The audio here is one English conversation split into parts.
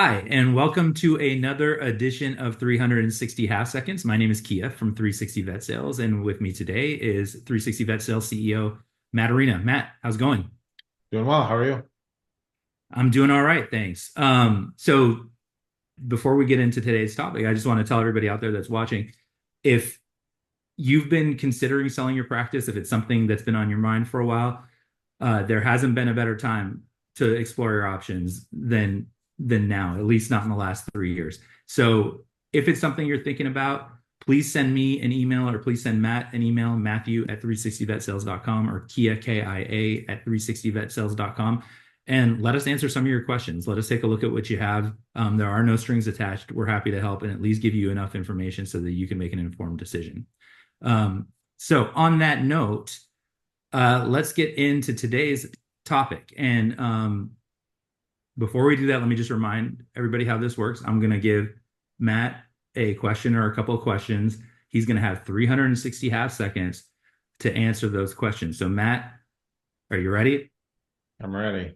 Hi, and welcome to another edition of 360 Half Seconds. My name is Kia from 360 Vet Sales, and with me today is 360 Vet Sales CEO Matt Arena. Matt, how's it going? Doing well. How are you? I'm doing all right, thanks. So before we get into today's topic, I just want to tell everybody out there that's watching, if you've been considering selling your practice, if it's something that's been on your mind for a while, there hasn't been a better time to explore your options than now, at least not in the last 3 years. So if it's something you're thinking about, please send me an email or please send Matt an email, Matthew at 360vetsales.com or Kia, Kia at 360vetsales.com. And let us answer some of your questions. Let us take a look at what you have. There are no strings attached. We're happy to help and at least give you enough information so that you can make an informed decision. So on that note, let's get into today's topic. And before we do that, let me just remind everybody how this works. I'm going to give Matt a question or a couple of questions. He's going to have 360 half seconds to answer those questions. So, Matt, are you ready? I'm ready.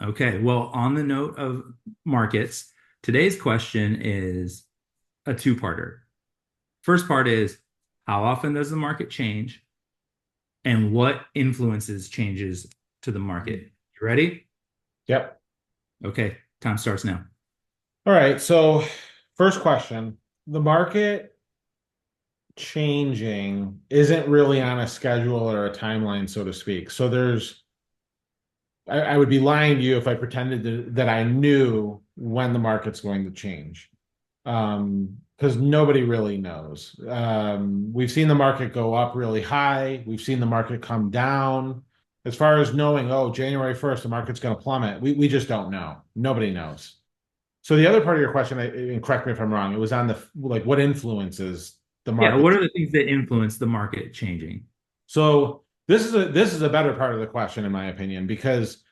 Okay. Well, on the note of markets, today's question is a two-parter. First part is, how often does the market change? And what influences changes to the market? You ready? Yep. Okay. Time starts now. All right. So, first question. The market changing isn't really on a schedule or a timeline, so to speak. So I would be lying to you if I pretended that I knew when the market's going to change. Because nobody really knows. We've seen the market go up really high. We've seen the market come down. As far as knowing, oh, January 1st, the market's going to plummet, we just don't know. Nobody knows. So the other part of your question, and correct me if I'm wrong, it was on the like what influences the Yeah. market. What are the things that influence the market changing? So this is a better part of the question, in my opinion, because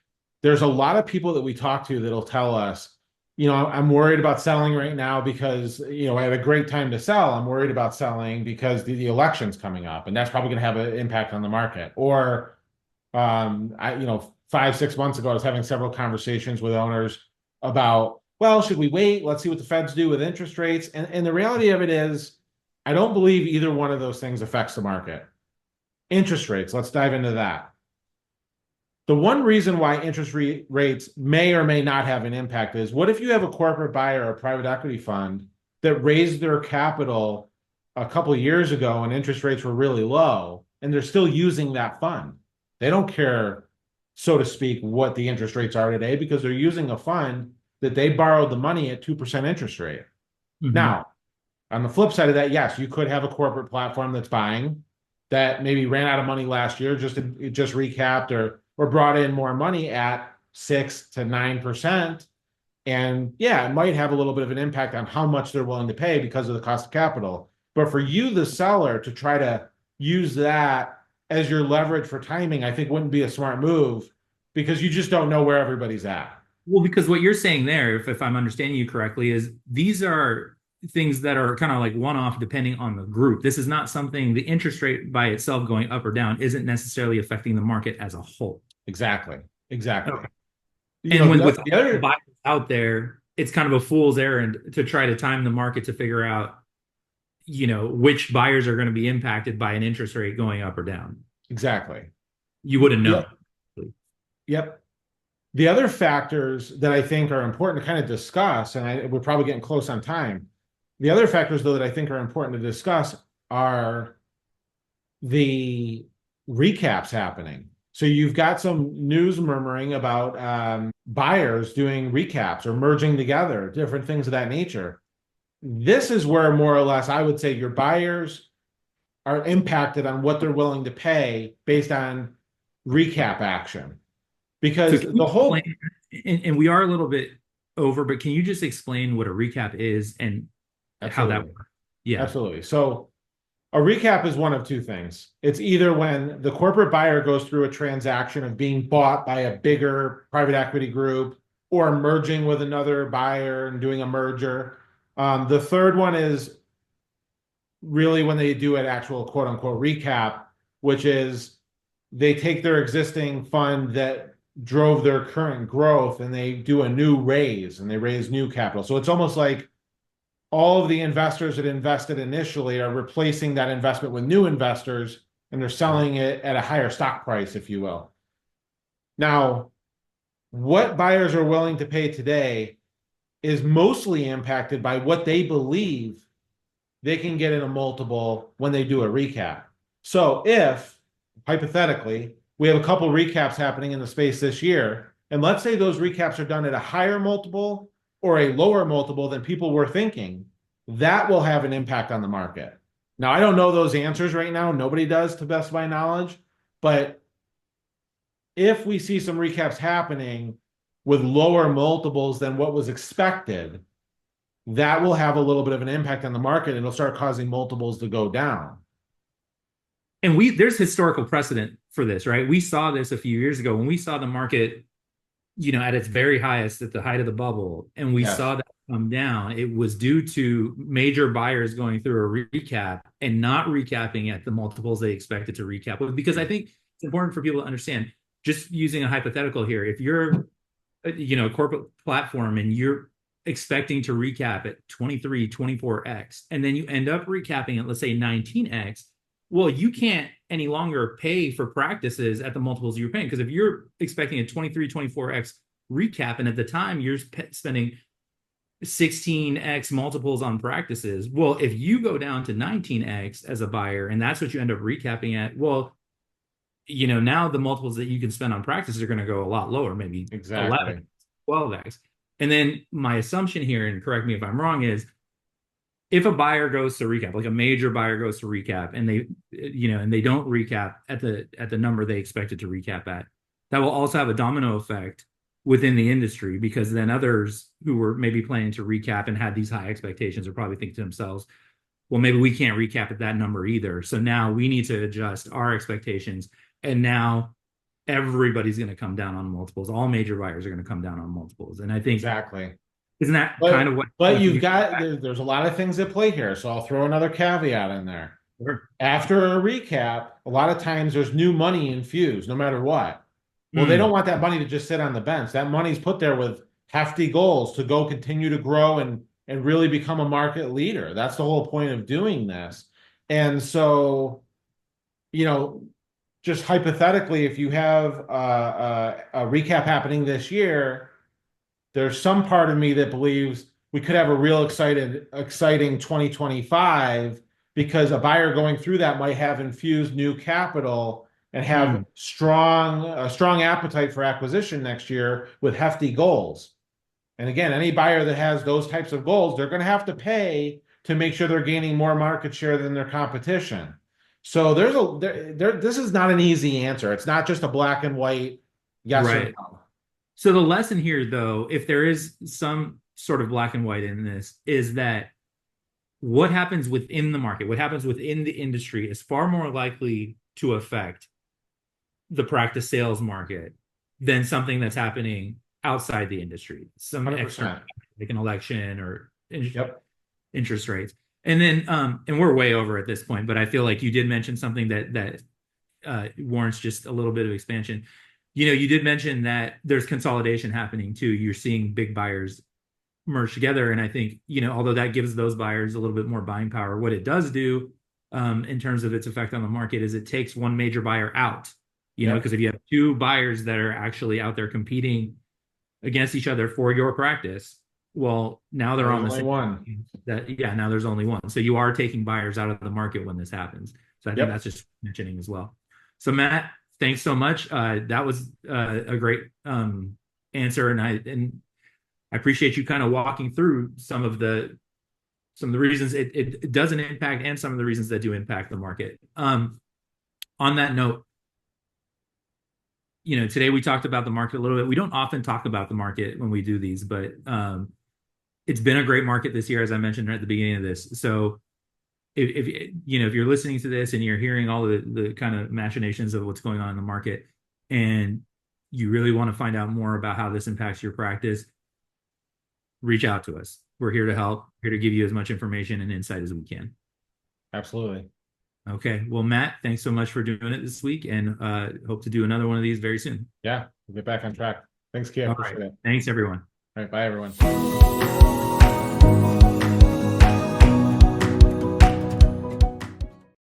there's a lot of people that we talk to that'll tell us, I'm worried about selling right now because, I had a great time to sell. I'm worried about selling because the election's coming up, and that's probably going to have an impact on the market. Or, 5, 6 months ago, I was having several conversations with owners about, well, should we wait? Let's see what the Feds do with interest rates. And the reality of it is, I don't believe either one of those things affects the market. Interest rates, let's dive into that. The one reason why rates may or may not have an impact is, what if you have a corporate buyer or a private equity fund that raised their capital a couple of years ago and interest rates were really low, and they're still using that fund? They don't care, so to speak, what the interest rates are today because they're using a fund that they borrowed the money at 2% interest rate. Mhm. Now, on the flip side of that, yes, you could have a corporate platform that's buying that maybe ran out of money last year, just recapped or brought in more money at 6 to 9%. And yeah, it might have a little bit of an impact on how much they're willing to pay because of the cost of capital. But for you, the seller, to try to use that as your leverage for timing, I think wouldn't be a smart move because you just don't know where everybody's at. Well, because what you're saying there, if I'm understanding you correctly, is these are things that are kind of like one-off depending on the group. This is not something, the interest rate by itself going up or down isn't necessarily affecting the market as a whole. Exactly. Exactly. Okay. And with The other, buyers out there, it's kind of a fool's errand to try to time the market to figure out, which buyers are going to be impacted by an interest rate going up or down. exactly. You wouldn't know. Yep. Yep. The other factors that I think are important to kind of discuss, and we're probably getting close on time. The other factors, though, that I think are important to discuss are the recaps happening. So you've got some news murmuring about buyers doing recaps or merging together, different things of that nature. This is where more or less I would say your buyers are impacted on what they're willing to pay based on recap action. So Because can you the whole explain, and we are a little bit over, but can you just explain what a recap is and how that Absolutely. works? Yeah. Absolutely. So a recap is one of two things. It's either when the corporate buyer goes through a transaction of being bought by a bigger private equity group or merging with another buyer and doing a merger. The third one is really when they do an actual quote unquote recap, which is they take their existing fund that drove their current growth and they do a new raise and they raise new capital. So it's almost like all of the investors that invested initially are replacing that investment with new investors and they're Right. selling it at a higher stock price, if you will. Now, what buyers are willing to pay today is mostly impacted by what they believe they can get in a multiple when they do a recap. So if, hypothetically, we have a couple recaps happening in the space this year, and let's say those recaps are done at a higher multiple or a lower multiple than people were thinking, that will have an impact on the market. Now, I don't know those answers right now. Nobody does, to best of my knowledge. But if we see some recaps happening with lower multiples than what was expected, that will have a little bit of an impact on the market and it'll start causing multiples to go down. And there's historical precedent for this, right? We saw this a few years ago when we saw the market, at its very highest at the height of the bubble, and we Yes, saw that come down. It was due to major buyers going through a recap and not recapping at the multiples they expected to recap with. Because I think it's important for people to understand, just using a hypothetical here, if you're, a corporate platform and you're expecting to recap at 23, 24x, and then you end up recapping at, let's say, 19x, well, you can't any longer pay for practices at the multiples you're paying. Because if you're expecting a 23, 24x recap, and at the time you're spending 16x multiples on practices, well, if you go down to 19x as a buyer and that's what you end up recapping at, well, now the multiples that you can spend on practices are going to go a lot lower, maybe exactly. 11, 12x. And then my assumption here, and correct me if I'm wrong, is if a buyer goes to recap, like a major buyer goes to recap, and they don't recap at the number they expected to recap at, that will also have a domino effect within the industry, because then others who were maybe planning to recap and had these high expectations are probably thinking to themselves, well, maybe we can't recap at that number either. So now we need to adjust our expectations. And now everybody's going to come down on multiples. All major buyers are going to come down on multiples. And I think, Exactly. isn't that kind But of what but making you've you got there's a lot of things at play here. So I'll throw another caveat in there. sure. After a recap, a lot of times there's new money infused, no matter what. Well, they don't Mm, want that money to just sit on the bench. That money's put there with hefty goals to go continue to grow and really become a market leader. That's the whole point of doing this. And so, you know, just hypothetically, if you have a recap happening this year, there's some part of me that believes we could have a real exciting 2025 because a buyer going through that might have infused new capital and have mm. a strong appetite for acquisition next year with hefty goals. And again, any buyer that has those types of goals, they're going to have to pay to make sure they're gaining more market share than their competition. So this is not an easy answer. It's not just a black and white yes or Right. no. So the lesson here, though, if there is some sort of black and white in this, is that what happens within the market, what happens within the industry is far more likely to affect the practice sales market than something that's happening outside the industry, some external, 100%. like an election or Yep. interest rates. And then, and we're way over at this point, but I feel like you did mention something that warrants just a little bit of expansion. You did mention that there's consolidation happening too. You're seeing big buyers merge together. And I think, although that gives those buyers a little bit more buying power, what it does do in terms of its effect on the market is it takes one major buyer out, Yep. because if you have two buyers that are actually out there competing against each other for your practice, well, now they're There's on the only same one. team. Yeah, now there's only one. So you are taking buyers out of the market when this happens. So I think Yep. that's just mentioning as well. So Matt, thanks so much. That was a great answer, and I appreciate you kind of walking through some of the reasons it doesn't impact and some of the reasons that do impact the market. On that note, today we talked about the market a little bit. We don't often talk about the market when we do these, but it's been a great market this year, as I mentioned right at the beginning of this. So if you're listening to this and you're hearing all the kind of machinations of what's going on in the market, and you really want to find out more about how this impacts your practice, reach out to us. We're here to help, here to give you as much information and insight as we can. Absolutely. Okay. Well, Matt, thanks so much for doing it this week, and hope to do another one of these very soon. Yeah, we'll get back on track. Thanks, Kia. All right. Appreciate it. Thanks, everyone. All right, bye, everyone.